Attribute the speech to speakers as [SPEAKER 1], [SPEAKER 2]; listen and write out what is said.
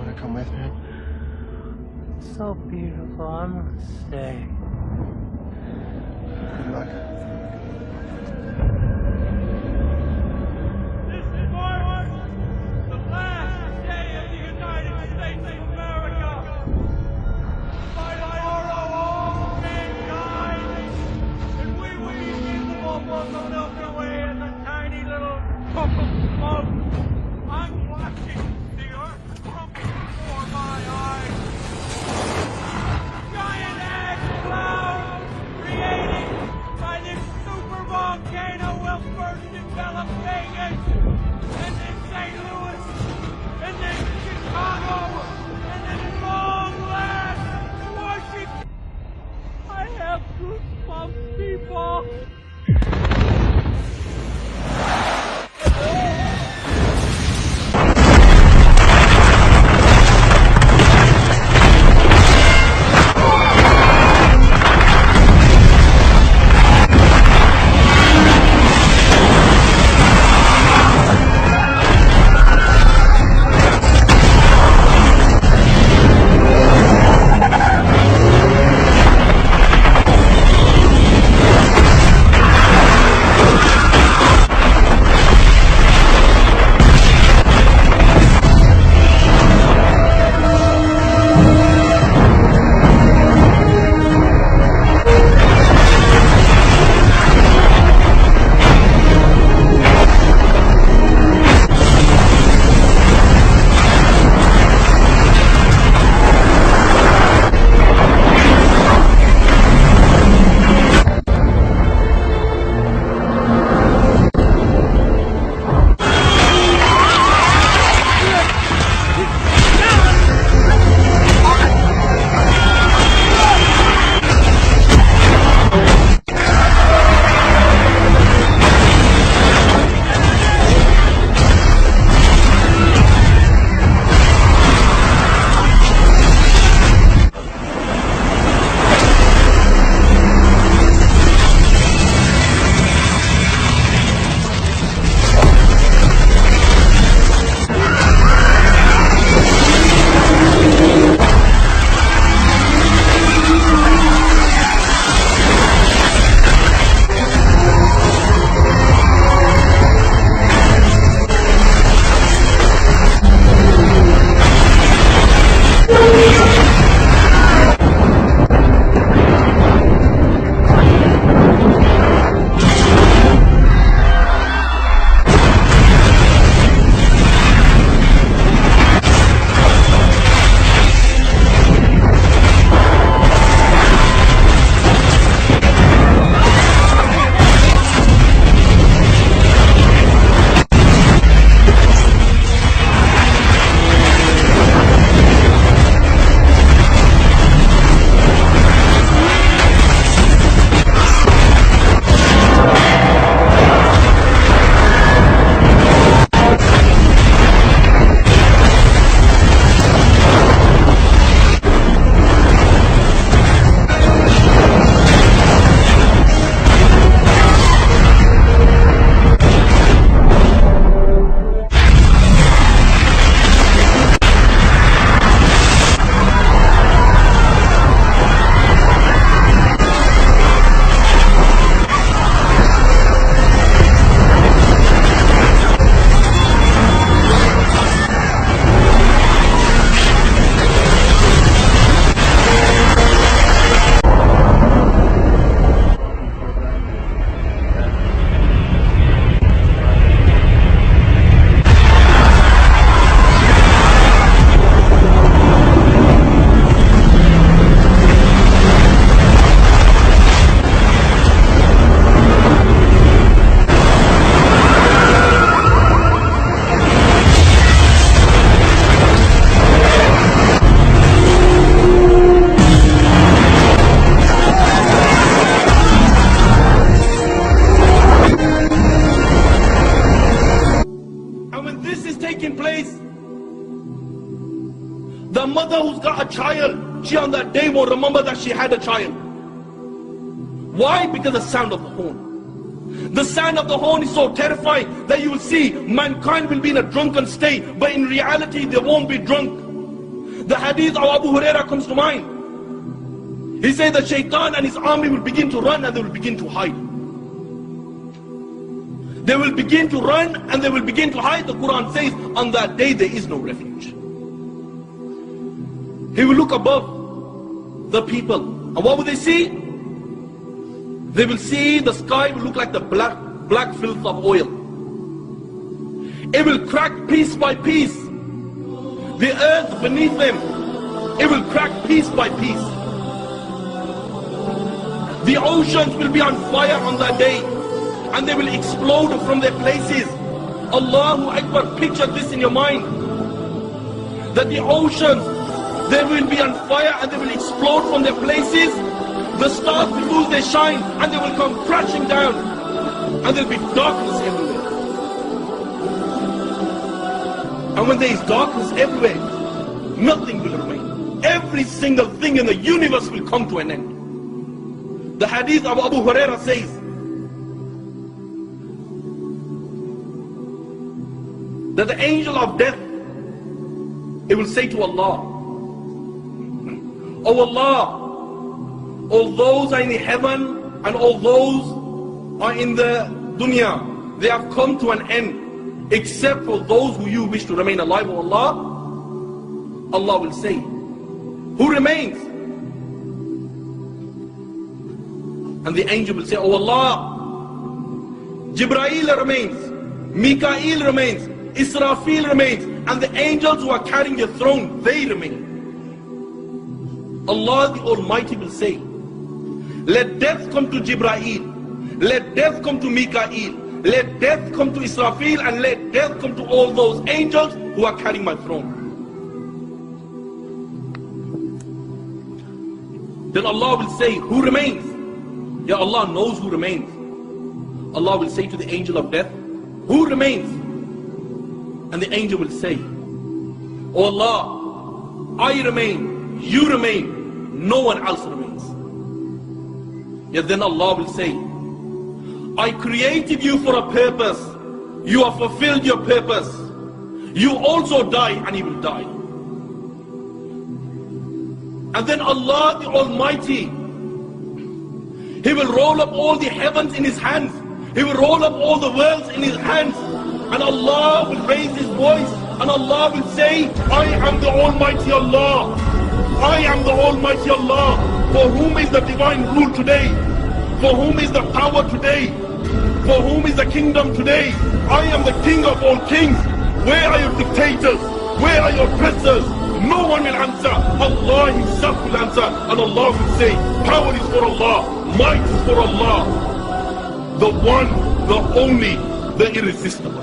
[SPEAKER 1] want to come with me?
[SPEAKER 2] It's so beautiful. I'm gonna stay.
[SPEAKER 1] Good luck.
[SPEAKER 3] This marks the last day of the United States of America. By tomorrow, all mankind, and we will be visible from the Milky Way as a tiny little puff of smoke. I'm watching the earth crumble before my eyes. Giant ash clouds created by this super volcano will first envelop Vegas, and then St. Louis, and then Chicago, and then at long last, Washington. I have goosebumps, people. The mother who's got a child, she on that day won't remember that she had a child. Why? Because the sound of the horn. The sound of the horn is so terrifying that you will see mankind will be in a drunken state, but in reality they won't be drunk.
[SPEAKER 1] The hadith of Abu Huraira comes to mind. He said that Shaitan and his army will begin to run and they will begin to hide. They will begin to run and they will begin to hide. The Quran says on that day there is no refuge. He will look above the people. And what will they see? They will see the sky will look like the black filth of oil. It will crack piece by piece. The earth beneath them, it will crack piece by piece. The oceans will be on fire on that day, and they will explode from their places. Allahu Akbar, picture this in your mind. That the oceans, they will be on fire and they will explode from their places. The stars will lose their shine and they will come crashing down. And there will be darkness everywhere. And when there is darkness everywhere, nothing will remain. Every single thing in the universe will come to an end. The hadith of Abu Huraira says, that the angel of death, it will say to Allah, "Oh Allah, all those are in the heaven and all those are in the dunya, they have come to an end, except for those who you wish to remain alive, O Allah." Allah will say, "Who remains?" And the angel will say, "Oh Allah, Jibreel remains, Mikael remains, Israfil remains, and the angels who are carrying your throne, they remain." Allah the Almighty will say, "Let death come to Jibreel, let death come to Mikael, let death come to Israfil, and let death come to all those angels who are carrying my throne." Then Allah will say, "Who remains?" Ya Allah knows who remains. Allah will say to the angel of death, "Who remains?" And the angel will say, "Oh Allah, I remain, you remain, no one else remains." Yet then Allah will say, "I created you for a purpose. You have fulfilled your purpose. You also die and you will die." And then Allah the Almighty, He will roll up all the heavens in His hands. He will roll up all the worlds in His hands. And Allah will raise His voice and Allah will say, "I am the Almighty Allah. I am the Almighty Allah. For whom is the divine rule today? For whom is the power today? For whom is the kingdom today? I am the King of all kings. Where are your dictators? Where are your oppressors?" No one will answer. Allah Himself will answer. And Allah will say, "Power is for Allah. Might is for Allah. The one, the only, the irresistible."